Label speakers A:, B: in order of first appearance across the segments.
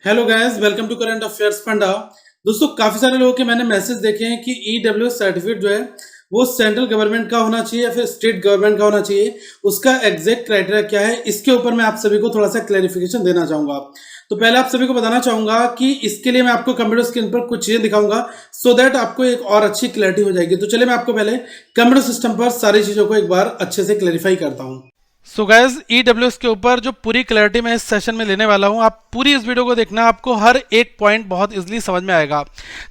A: Hello guys, welcome to current affairs funda. दोस्तों, काफी सारे लोगों के मैंने मैसेज देखे हैं कि ईडब्ल्यूएस सर्टिफिकेट जो है वो सेंट्रल गवर्नमेंट का होना चाहिए या फिर स्टेट गवर्नमेंट का होना चाहिए। उसका एग्जैक्ट क्राइटेरिया क्या है, इसके ऊपर मैं आप सभी को थोड़ा सा क्लैरिफिकेशन देना चाहूंगा। तो पहले आप सभी को बताना चाहूंगा कि इसके लिए मैं आपको कंप्यूटर स्क्रीन पर कुछ चीजें दिखाऊंगा सो दैट आपको एक और अच्छी क्लैरिटी हो जाएगी। तो चलिए मैं आपको पहले कंप्यूटर सिस्टम पर सारी चीजों को एक बार अच्छे से क्लैरिफाई करता हूँ। सो गाइज, ईडब्ल्यूएस के ऊपर जो पूरी क्लैरिटी मैं इस सेशन में लेने वाला हूं, आप पूरी इस वीडियो को देखना, आपको हर एक पॉइंट बहुत इजीली समझ में आएगा।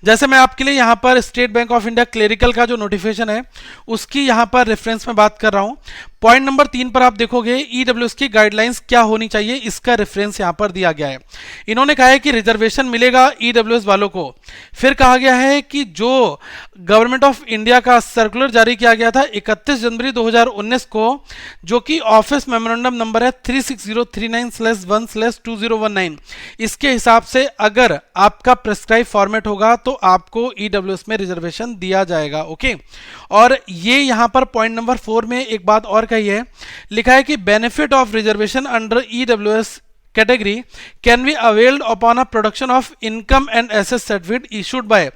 A: जैसे मैं आपके लिए यहां पर state bank of India clerical का जो नोटिफिकेशन है उसकी यहां पर रेफरेंस में बात कर रहा हूं। पॉइंट नंबर 3 पर आप देखोगे ईडब्ल्यूएस की गाइडलाइंस क्या होनी चाहिए, इसका रेफरेंस यहां पर दिया गया है। इन्होंने कहा है कि रिजर्वेशन मिलेगा ईडब्ल्यूएस वालों को। फिर कहा गया है कि जो गवर्नमेंट ऑफ इंडिया का सर्कुलर जारी किया गया था 31 जनवरी 2019 को, जो कि ऑफिस मेमोरेंडम नंबर है 36039/1/2019, इसके हिसाब से अगर आपका प्रेस्क्राइब फॉर्मेट होगा तो आपको ईडब्ल्यूएस में रिजर्वेशन दिया जाएगा। ओके, और ये यहां पर पॉइंट नंबर 4 में एक बात और कही है, लिखा है कि benefit of reservation under EWS category can be availed upon a production of income and asset certificate issued by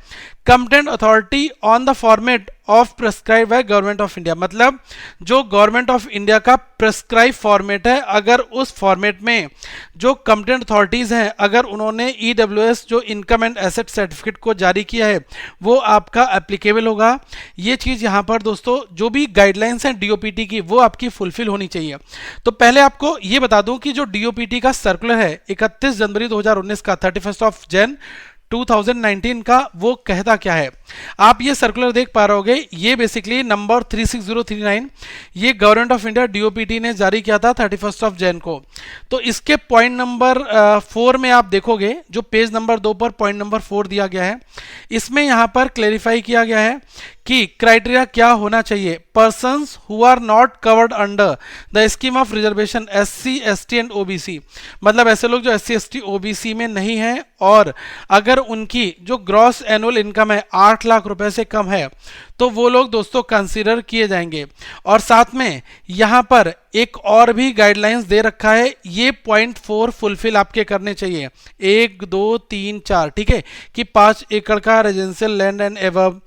A: competent authority on the format of prescribe by government of India. मतलब जो गवर्नमेंट ऑफ इंडिया का prescribe format है, अगर उस format में जो competent authorities हैं, अगर उन्होंने ईडब्ल्यूएस जो इनकम एंड एसेट सर्टिफिकेट को जारी किया है वो आपका एप्लीकेबल होगा। ये चीज यहां पर दोस्तों जो भी गाइडलाइंस हैं डीओपीटी की वो आपकी फुलफिल होनी चाहिए। तो पहले आपको ये बता दूं कि जो डीओपीटी का सर्कुलर है 31 जनवरी 2019 का 31 ऑफ जैन 2019 का, वो कहता क्या है। आप ये सर्कुलर देख पा रहे होगे, ये बेसिकली नंबर 36039 ये गवर्नमेंट ऑफ इंडिया डीओपीटी ने जारी किया था 31 ऑफ जैन को। तो इसके पॉइंट नंबर 4 में आप देखोगे, जो पेज नंबर 2 पर पॉइंट नंबर 4 दिया गया है, इसमें यहां पर क्लेरिफाई किया गया है कि क्राइटेरिया क्या होना चाहिए। Persons who are not covered under the scheme of reservation SC ST and OBC, मतलब ऐसे लोग जो एससी एसटी ओबीसी में नहीं हैं और अगर उनकी जो ग्रॉस एनुअल इनकम है 8 लाख रुपए से कम है तो वो लोग दोस्तों कंसीडर किए जाएंगे। और साथ में यहां पर एक और भी गाइडलाइंस दे रखा है, ये पॉइंट 4 फुलफिल आपके करने चाहिए, 1 2 3 4, ठीक है, कि 5 एकड़ का रेजिडेंशियल लैंड एंड एबव,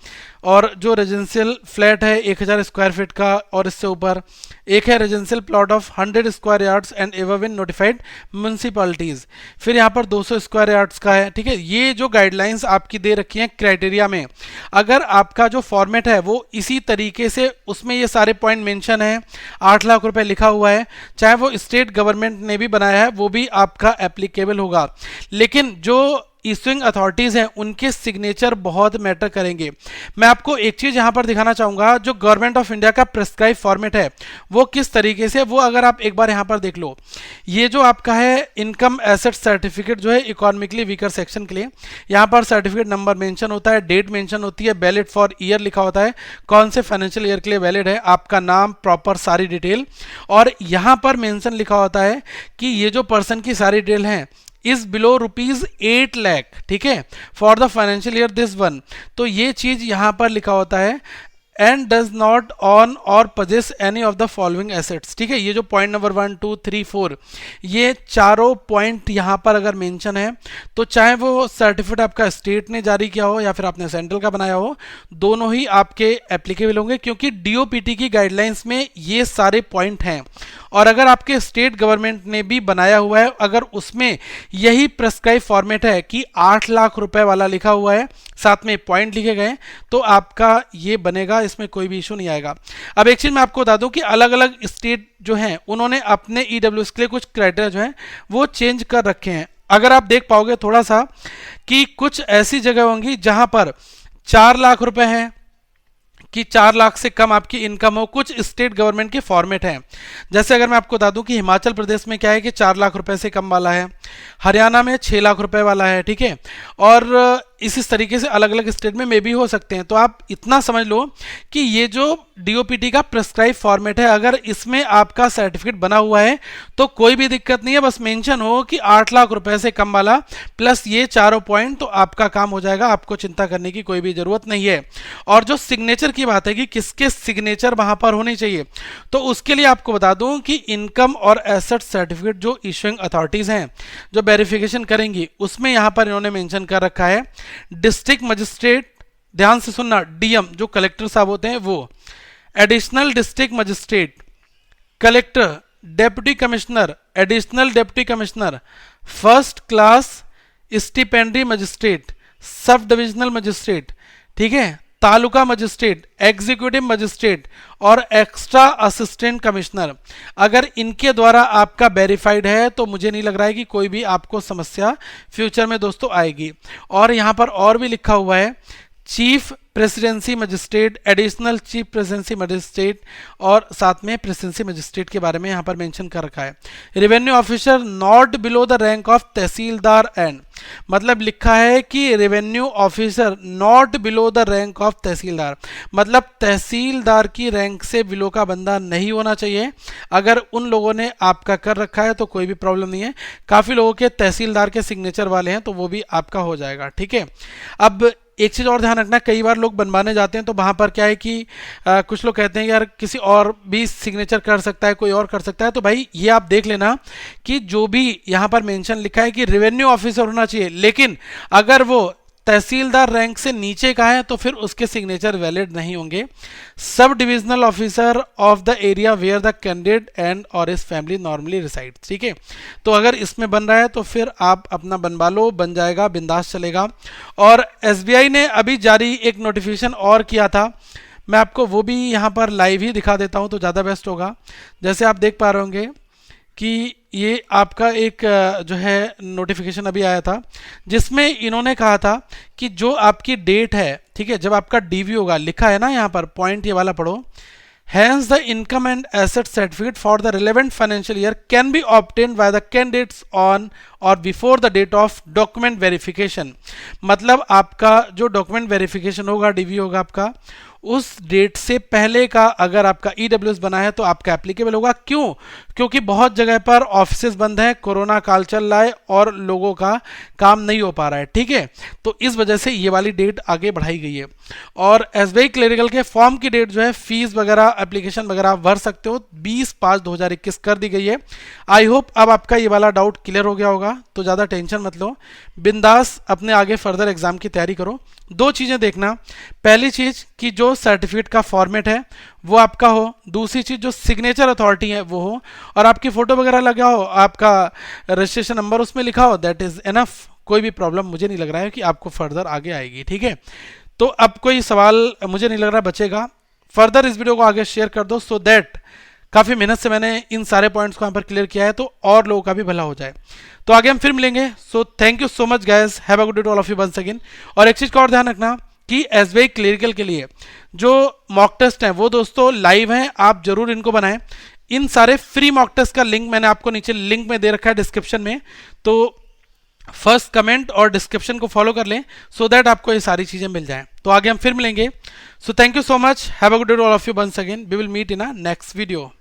A: और जो रेजिडेंशियल फ्लैट है 1000 स्क्वायर फीट का और इससे ऊपर, एक है residential plot of 100 square yards and above in notified municipalities, फिर यहाँ पर 200 स्क्वायर यार्ड्स का है, ठीक है। ये जो गाइडलाइंस आपकी दे रखी हैं क्राइटेरिया में, अगर आपका जो फॉर्मेट है वो इसी तरीके से, उसमें ये सारे पॉइंट मेंशन है, 8 लाख रुपए लिखा हुआ है, चाहे वो स्टेट गवर्नमेंट ने भी बनाया है वो भी आपका एप्लीकेबल होगा। लेकिन जो इशूइंग अथॉरिटीज हैं उनके सिग्नेचर बहुत मैटर करेंगे। मैं आपको एक चीज यहां पर दिखाना चाहूंगा, जो गवर्नमेंट ऑफ इंडिया का प्रेस्क्राइब फॉर्मेट है वो किस तरीके से, वो अगर आप एक बार यहां पर देख लो, ये जो आपका है इनकम एसेट सर्टिफिकेट जो है इकोनॉमिकली वीकर सेक्शन के लिए, यहां पर सर्टिफिकेट नंबर मेंशन होता है, डेट मेंशन होती है, वैलिड फॉर ईयर लिखा होता है, कौन से फाइनेंशियल ईयर के लिए वैलिड है, आपका नाम, प्रॉपर सारी डिटेल, और यहां पर मेंशन लिखा होता है कि ये जो पर्सन की सारी डिटेल है इज बिलो ₹8 लाख, ठीक है, for the financial year this one. तो ये चीज यहां पर लिखा होता है एंड डज नॉट ऑन और possess any of the following assets, ठीक है। ये जो पॉइंट नंबर 1 2 3 4 ये चारों पॉइंट यहां पर अगर मेंशन है तो चाहे वो सर्टिफिकेट आपका स्टेट ने जारी किया हो या फिर आपने सेंट्रल का बनाया हो, दोनों ही आपके एप्लीकेबल होंगे, क्योंकि डीओपीटी की गाइडलाइंस में ये सारे पॉइंट हैं। और अगर आपके स्टेट गवर्नमेंट ने भी बनाया हुआ है, अगर उसमें यही प्रेस्क्राइब फॉर्मेट है कि 8 लाख रुपए वाला लिखा हुआ है, साथ में पॉइंट लिखे गए, तो आपका ये बनेगा, इसमें कोई भी इशू नहीं आएगा। अब एक चीज मैं आपको बता दूं कि अलग अलग स्टेट जो हैं उन्होंने अपने ईडब्ल्यूएस के लिए कुछ क्राइटेरिया जो है वो चेंज कर रखे हैं। अगर आप देख पाओगे थोड़ा सा कि कुछ ऐसी जगह होंगी जहां पर 4 लाख रुपए हैं कि 4 लाख से कम आपकी इनकम हो, कुछ स्टेट गवर्नमेंट के फॉर्मेट हैं। जैसे अगर मैं आपको बता दूं कि हिमाचल प्रदेश में क्या है कि 4 लाख रुपए से कम वाला है, हरियाणा में 6 लाख रुपए वाला है, ठीक है, और इस तरीके से अलग अलग स्टेट में मे भी हो सकते हैं। तो आप इतना समझ लो कि ये जो डीओपीटी का प्रेस्क्राइब फॉर्मेट है, अगर इसमें आपका सर्टिफिकेट बना हुआ है तो कोई भी दिक्कत नहीं है, बस मेंशन हो कि 8 लाख रुपए से कम वाला प्लस ये चारों पॉइंट, तो आपका काम हो जाएगा, आपको चिंता करने की कोई भी जरूरत नहीं है। और जो सिग्नेचर की बात है कि किसके सिग्नेचर वहां पर होनी चाहिए, तो उसके लिए आपको बता दूं कि इनकम और एसेट सर्टिफिकेट जो इशूइंग अथॉरिटीज हैं जो वेरिफिकेशन करेंगी, उसमें यहां पर इन्होंने मेंशन कर रखा है डिस्ट्रिक्ट मजिस्ट्रेट, ध्यान से सुनना, डीएम जो कलेक्टर साहब होते हैं वो, additional district magistrate, collector, deputy commissioner, additional deputy commissioner, first class stipendiary magistrate, sub divisional magistrate, ठीक है, तालुका मजिस्ट्रेट, एग्जीक्यूटिव मजिस्ट्रेट और एक्स्ट्रा असिस्टेंट कमिश्नर। अगर इनके द्वारा आपका वेरीफाइड है तो मुझे नहीं लग रहा है कि कोई भी आपको समस्या फ्यूचर में दोस्तों आएगी। और यहां पर और भी लिखा हुआ है chief presidency magistrate, additional chief presidency magistrate और साथ में प्रेसिडेंसी मजिस्ट्रेट के बारे में यहां पर मेंशन कर रखा है। Revenue officer not below the rank of tehsildar and, मतलब लिखा है कि revenue officer not below the rank of tehsildar, मतलब तहसीलदार की रैंक से बिलो का बंदा नहीं होना चाहिए। अगर उन लोगों ने आपका कर रखा है तो कोई भी प्रॉब्लम नहीं है, काफी लोगों के तहसीलदार के सिग्नेचर वाले हैं तो वो भी आपका हो जाएगा, ठीक है। अब एक चीज और ध्यान रखना, कई बार लोग बनवाने जाते हैं तो वहां पर क्या है कि कुछ लोग कहते हैं यार किसी और भी सिग्नेचर कर सकता है, कोई और कर सकता है, तो भाई ये आप देख लेना कि जो भी यहां पर मेंशन लिखा है कि रेवेन्यू ऑफिसर होना चाहिए, लेकिन अगर वो तहसीलदार रैंक से नीचे का है तो फिर उसके सिग्नेचर वैलिड नहीं होंगे। Sub divisional officer of the area where the candidate and और इस फैमिली नॉर्मली रिसाइड, ठीक है। तो अगर इसमें बन रहा है तो फिर आप अपना बनवा लो, बन जाएगा, बिंदास चलेगा। और एसबीआई ने अभी जारी एक नोटिफिकेशन और किया था, मैं आपको वो भी यहाँ पर लाइव ही दिखा देता हूँ तो ज़्यादा बेस्ट होगा। जैसे आप देख पा रहे होंगे कि ये आपका एक जो है नोटिफिकेशन अभी आया था जिसमें इन्होंने कहा था कि जो आपकी डेट है, ठीक है, जब आपका डीवी होगा, लिखा है ना यहाँ पर पॉइंट ये वाला पढ़ो, hence the income and asset certificate for the relevant financial year can be obtained by the candidates on और before the date of document verification. मतलब आपका जो डॉक्यूमेंट वेरिफिकेशन होगा, डीवी होगा आपका, उस डेट से पहले का अगर आपका ईडब्ल्यूएस बना है तो आपका एप्लीकेबल होगा। क्यों? क्योंकि बहुत जगह पर ऑफिसेज बंद है, कोरोना काल चल रहा है और लोगों का काम नहीं हो पा रहा है, ठीक है। तो इस वजह से ये वाली डेट आगे बढ़ाई गई है। और एसबीआई क्लेरिकल के फॉर्म की डेट जो है, फीस वगैरह एप्लीकेशन वगैरह आप भर सकते हो, 20/5/2021 कर दी गई है। आई होप अब आपका ये वाला डाउट क्लियर हो गया होगा, तो ज़्यादा टेंशन मत लो, बिंदास अपने आगे फर्दर एग्जाम की तैयारी करो। दो चीज़ें देखना, पहली चीज़ कि जो सर्टिफिकेट का फॉर्मेट है वो आपका हो, दूसरी चीज़ जो सिग्नेचर अथॉरिटी है वो हो, और आपकी फ़ोटो वगैरह लगा हो, आपका रजिस्ट्रेशन नंबर उसमें लिखा हो, दैट इज़ एनफ। कोई भी प्रॉब्लम मुझे नहीं लग रहा है कि आपको फर्दर आगे आएगी, ठीक है। तो अब कोई सवाल मुझे नहीं लग रहा बचेगा। फर्दर इस वीडियो को आगे शेयर कर दो सो दैट, काफ़ी मेहनत से मैंने इन सारे पॉइंट्स को यहाँ पर क्लियर किया है तो और लोगों का भी भला हो जाए। तो आगे हम फिर मिलेंगे। So thank you so much guys, have a good day to all of you once again. और एक चीज़ का और ध्यान रखना कि एसबीआई क्लेरिकल के लिए जो मॉक टेस्ट हैं वो दोस्तों लाइव हैं, आप जरूर इनको बनाएं। इन सारे फ्री मॉक टेस्ट का लिंक मैंने आपको नीचे लिंक में दे रखा है डिस्क्रिप्शन में, तो फर्स्ट कमेंट और डिस्क्रिप्शन को फॉलो कर लें सो दैट आपको ये सारी चीज़ें मिल जाएं। तो आगे हम फिर मिलेंगे। So thank you so much, have a good day to all of you once again, we will meet in a next video.